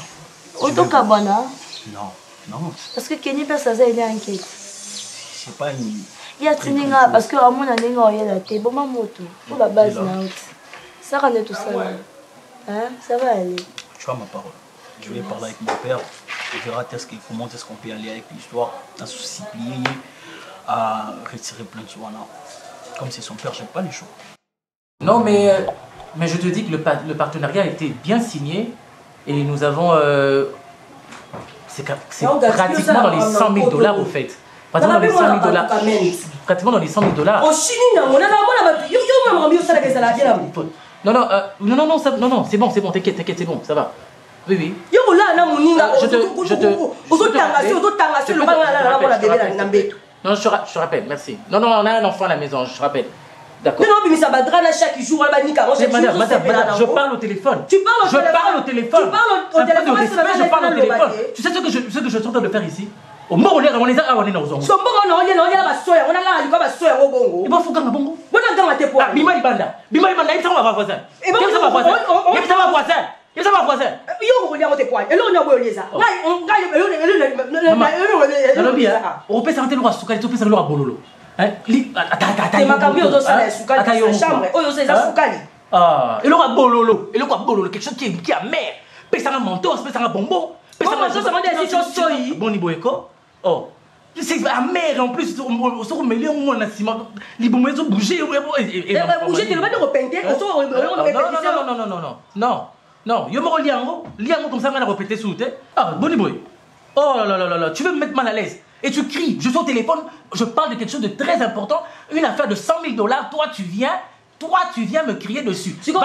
Non. Parce que Kenny Persaza, il est inquiet. C'est pas une. Il y a Tininga, parce que à mon année, il y a des bon moto. Pour la base, ça rend tout ça. Hein? Ça va aller. Tu as ma parole. Je vais parler avec mon père. On verra comment est-ce qu'on peut aller avec l'histoire, à se supplier, à retirer plein de soins. Comme c'est son père, je n'ai pas les choix. Non, mais je te dis que le partenariat a été bien signé et nous avons. C'est pratiquement dans les 100 000 $ au fait. Pratiquement dans les 100 000 $. Pratiquement dans les 100 000 $. Non, c'est bon, t'inquiète, c'est bon, ça va. Oui. Non, je te rappelle, merci. Non, on a un enfant à la maison, je te rappelle. D'accord. Madame, je parle au téléphone. Tu parles au téléphone. Je parle au téléphone. Tu sais ce que je suis en train de faire ici? Au moment où on est dans les arbres, on est dans les arbres. Il faut faire un bongo. Bima Libanda, il s'en va voisin. Il s'en va voisin. On peut s'arrêter le soukali, tu peux s'arrêter le bololo. Et le bololo, quelque chose qui est amer. Peut s'arrêter un manteau, peut s'arrêter un bonbon. Bon niveau éco. Oh. C'est amer en plus, on se remet au moins la ciment. Les boumets ont bougé. Non, je me relis comme ça, on va répéter sous le Ah, bon boy. Oh là, tu veux me mettre mal à l'aise. Et tu cries, je suis au téléphone, je parle de quelque chose de très important, une affaire de 100 000 $, toi tu viens me crier dessus. Mon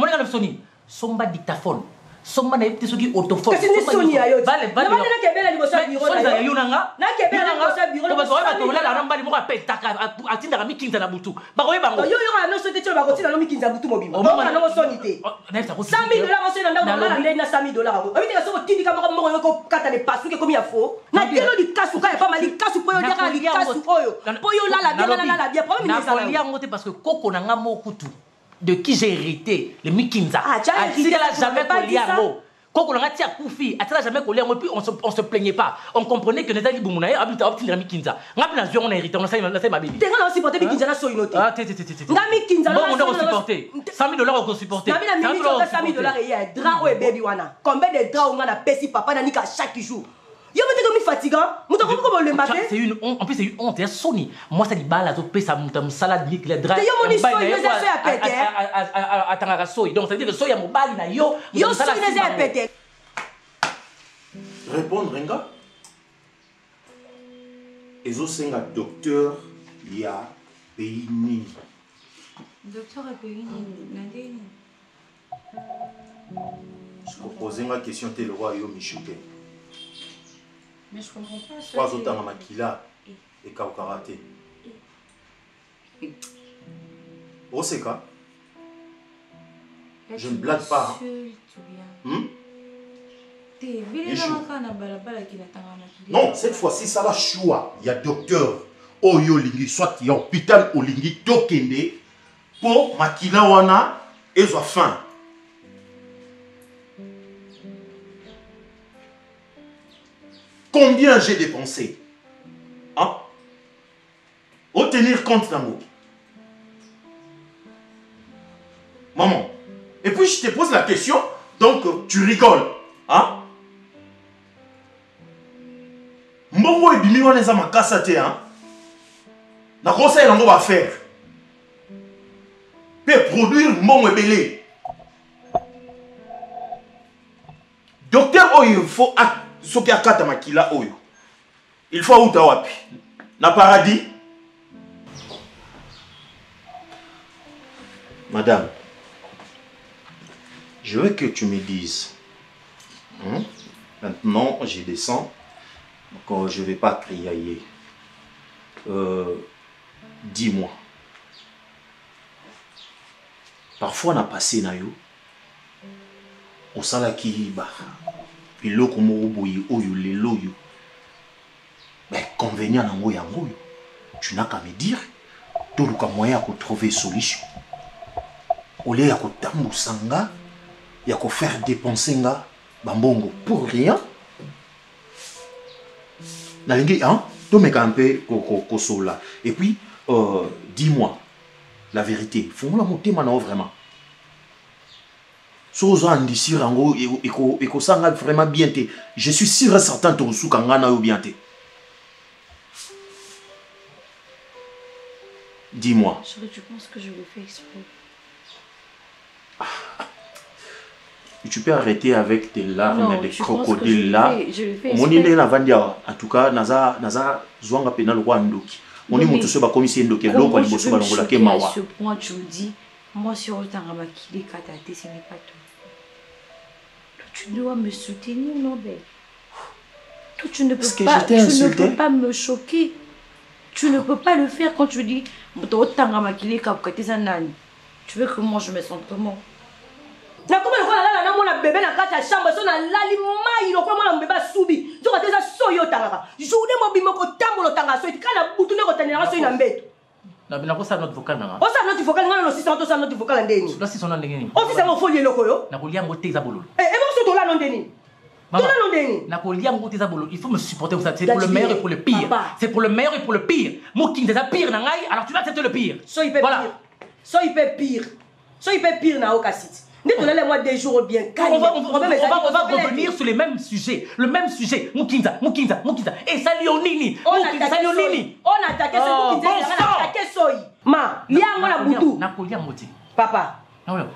gars de Sony, Somba dictaphone. Somba na yete soki autophone. Kasi ni Sony ayo. Vale. Na kebela liboso ya biro na yo. Na kebela liboso ya biro. Ko ba to la ramba mo apetaka atinda ka mikinza na butu. Ba ko bango. Yo na so te tsholo ba ko tina no mikinza butu mobima. Ba na no Sony te. 100 000 $ ko se na ndao na ndena 100 000 $. Abi te ka so tindika mo ko kata le pasu ke komi ya fo. Na telo di kasu ka pa mali kasu po yo deka li kasu oyo. Po yo la bien problème ni ça. Na ko lia ngote parce que koko na nga mo kutu. de qui j'ai hérité, le Mikinza. Ah, tu as hérité, elle n'a tu jamais m'avais pas collé dit à ça? mot. Quand on a tiré à Koufi, elle n'a jamais collé à mot, puis on se plaignait pas. On comprenait que Nathalie Boumounaï a obtenu la Mikinza. On a hérité, on a fait ma bébé. Tu as supporté Mikinza sur une autre. Ah, Mikinza, on a supporté. 100 000 $, on a supporté. 100 000 $, il y a un drap ou un baby wana. Combien de draps on a payé papa n'a qu'à chaque jour? Yo me dit fatigant. Le matin. C'est une honte. En plus, c'est une honte. C'est Sony. Moi, ça dit balle à zopé, ça monte salade, les draps. Yo mon histoire, il les a fait à péter. Attends, à soy. Donc, ça veut dire que soy à mon balle, il a yo. Yo, soy, il les a pété. Répondre, Renga. Ezo senga docteur ya pays ni. Docteur a pays ni. Je propose une question tel roi yo Michouke. Mais je comprends pas ça. Trois autres en makila et karaté. Oseka. Je ne blague pas. Non, cette fois-ci, ça va choix. Il y a docteur Oyo Lingi, soit il y a hôpital au Lingi, Tokende, pour Makila Wana et sa fin. Combien j'ai dépensé? Hein? Au tenir compte d'amour. Maman. Et puis je te pose la question, donc tu rigoles. Hein? Mbongo et bimi wana eza makasa te, hein? Na conseil yango va faire. Peut produire mbongo ebele. Docteur Oyo, il faut soki akata makila Oyo. Il faut outa wapi? Na paradis? Madame, je veux que tu me dises. Maintenant, je descends. Donc, je ne vais pas crier. Dis-moi. Parfois, on a passé na yo. On sala ki ba. Biloko mo boyi oyo lelo yo. Mais convenient nango yango yo. Tu n'as qu'à me dire. Toluka moyen à trouver solution. Au lieu ya ko tambusanga, ya ko faire dépenser nga bambongo pour rien. Nalingi, hein? Tout me campé kosola. Et puis, dis-moi la vérité. Faut la monter maintenant vraiment. Sozo andisi rango eko sanga vraiment bien te. Je suis sûr et certain to sukanga na yo bien te. Dis-moi. Chérie, tu penses que je le fais exprès? Tu peux arrêter avec tes larmes et des crocodiles là. Je le fais Moni na vandia. En tout cas, naza zwanga penal wandoki. Moni mutu so ba komisi ndoki loko liboso balongola ke mawa. À ce point tu me dis, moi sur le temps qui les kataté, ce n'est pas tout. Toi tu dois me soutenir, non belle. Toi tu ne peux pas me choquer. Tu ne peux pas le faire quand tu dis tu veux que moi je me sente comment? Na comment on a mon bébé na kata chambre so na lali mai lo kwa mwana bébé subi zo ka teza soyo tanga journée mo bimo ko tambo tanga so ikala butu ne ko tanela so ina mbeto na bina ko sa notre vocal na o sa notre vocal ngana no 600 sa notre vocal ndeni là si son ndeni o si sa mo folie loko yo na ko lia ngo teza bololo mo so to la no ndeni il faut me supporter, c'est pour le meilleur et pour le pire. C'est pour le meilleur et pour le pire. Moi qui est pire, alors tu vas accepter le pire. Voilà. Sois hyper pire. Sois hyper pire na okasit. Moi des jours bien. On va revenir sur les mêmes sujets. Le même sujet. Mukinza. Et ça Lionini. On a attaqué ce Mukinza. On a attaqué Soy. Ma, il y a la boutou. Papa.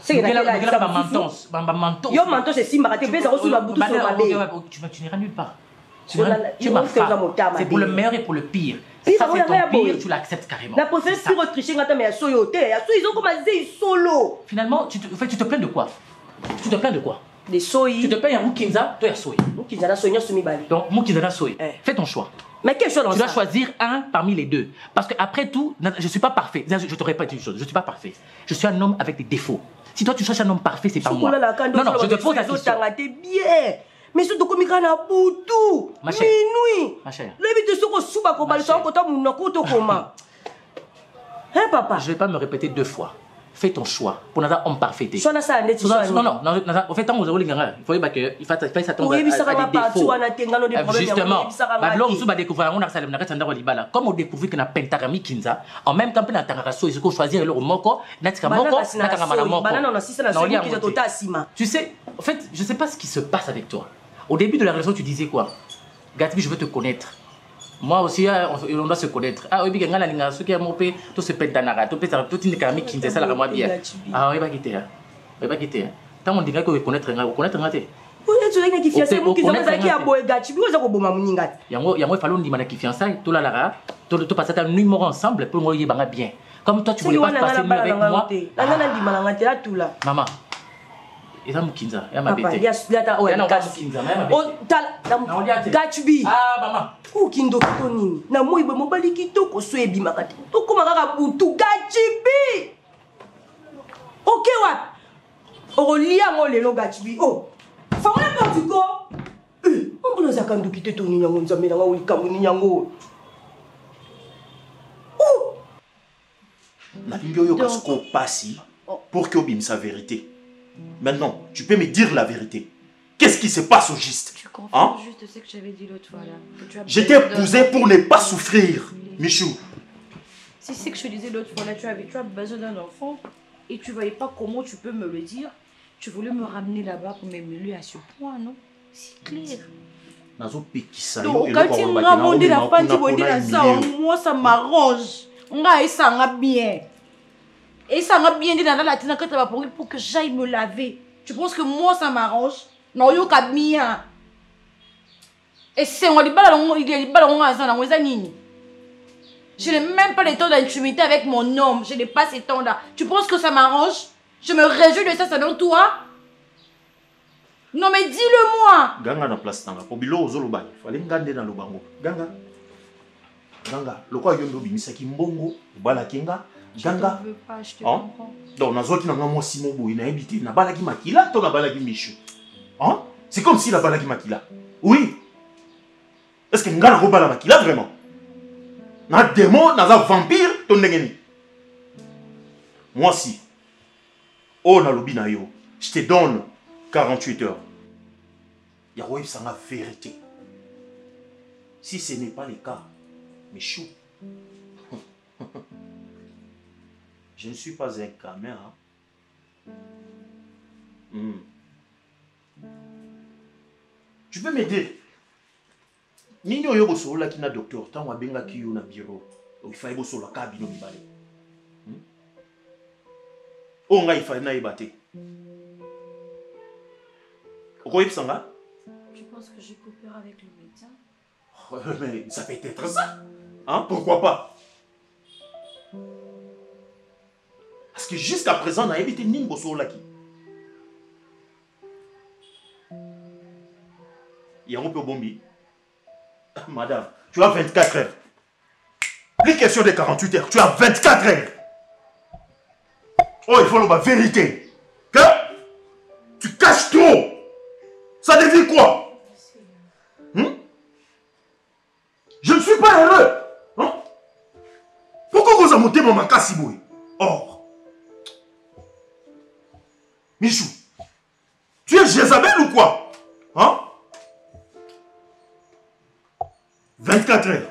C'est que la mentos. Yo mentos c'est Simba. Tu fais ça sur la boutou sur ma bébé. Tu n'iras nulle part. Tu es ma femme. C'est pour le meilleur et pour le pire. Ça c'est ton pire, tu l'acceptes carrément. La préférée pire autrichien quand tu as soyoté. Ils ont commencé solo. Finalement, tu te plains de quoi? Tu te plains de quoi? Des soy. Tu te plains à Mukinza, toi à soy. Mukinza na soy, sumi bali. Donc Mukinza na soy. Fais ton choix. Mais quel choix dans ça? Tu dois choisir un parmi les deux. Parce que après tout, je ne suis pas parfait. Je te répète une chose, je ne suis pas parfait. Je suis un homme avec des défauts. Si toi tu cherches un homme parfait, c'est pas moi. Non, je te pose la question. Bien. Mais ce document na boutou. Minuit. Ma chère. Le but de ce suba ko bali so ko ta mun ko to koma. Hein papa? Je vais pas me répéter deux fois. fais ton choix pour un homme parfait. Soit na ça net. Non, non, en fait, tant que vous il faut s'attendre à des défauts. Justement, Babylon nous va découvrir on a ça na katanda libala. Comme on découvre que na pentarami kinza, en même temps na tangaraso il faut choisir le moko, natika moko, nakanga mana moko. Tu sais, en fait, je sais pas ce qui se passe avec toi. Au début de la relation, tu disais quoi? Gatbi, je veux te connaître. Moi aussi, on doit se connaître. Ah oui, bien, on ce qui a monté, tout se pète dans la rate, tout une caramie qui ne sait pas bien. Ah oui, va quitter. Va quitter. Tant on dirait que vous connaître, vous connaître un raté. Vous êtes quelqu'un qui fiancé, vous qui avez qui a boé gâchi, vous avez beau mamuningat. Yango fallu dire qui fiançailles, tout la lara, tout passer un numéro ensemble pour moi y banga bien. Comme toi tu voulais pas passer une nuit avec moi. Nana di malangate là tout là. Maman. Et ça mukinza, ya ma bête. Papa, ya ouais, mukinza, ma oh, Gatsby. Ah, maman. Ou kindo nini? Na moi be mobali kitoko so ebima kati. To koma kaka butu Gatsby. OK wa. O lia mo lelo Gatsby. Oh. Fa wala porti ko. On peut nous akandu kite to nini yango nzambe na wa likambo nini yango. Oh. Na bingo yo kasko passi pour que obim sa vérité. Maintenant, tu peux me dire la vérité. Qu'est-ce qui se passe au juste? Tu confonds juste ce que j'avais dit l'autre fois là. Je t'ai épousé pour ne pas souffrir, Michou. C'est ce que je te disais l'autre fois là, tu as besoin d'un enfant et tu voyais pas comment tu peux me le dire. Tu voulais me ramener là-bas pour m'émuler à ce point, non? C'est clair. Donc, quand tu m'as demandé la fin de ça, moi ça m'arrange. Et ça m'a bien. Et ça m'a bien dit dans la tête pour que j'aille me laver. Tu penses que moi ça m'arrange? Non, yo bien. Et c'est on dit je n'ai même pas le temps d'intimité avec mon homme. Je n'ai pas ce temps-là. Tu penses que ça m'arrange? Je me réjouis de ça, ça donne toi? Non mais dis-le-moi. Ganga na place tanga. Pobilo ozoloba. Fallait ngande na lobango. Ganga. Ganga. Lokwa yondo bimisaki mbongo. Bala kinga. Ganga. Je te veux pas, je te comprends. Donc, na zoti na ngamo simo boy na habité na balaki makila to na balaki michu. Hein? C'est comme si la balaki makila. Oui. Est-ce que ngana ko bala makila vraiment? Na démon, na vampire to ndengeni. Moi si. Oh na lobi na yo. Je te donne 48 heures. Yaroy ça la vérité. Si ce n'est pas le cas, Michou. Je ne suis pas un caméra. Tu peux m'aider? Nino yo boso la ki na docteur, tant wa benga ki yo na bureau. Il faut boso la kabino mibale. O nga ifa na ibate. Oko sanga? Tu penses que je coopère avec le médecin? Mais ça peut être ça. Hein? Pourquoi pas? Parce que jusqu'à présent, on a évité Nimbo Solaki. Il y a un peu bombi. Madame, tu as 24 heures. Les questions de 48 heures, tu as 24 heures. Oh, il faut la vérité. Que? Tu caches trop. Ça devient quoi? Je ne suis pas heureux. Hein? Pourquoi vous avez monté mon macassiboué? Or. Michou, tu es Jézabel ou quoi? Hein? 24 heures.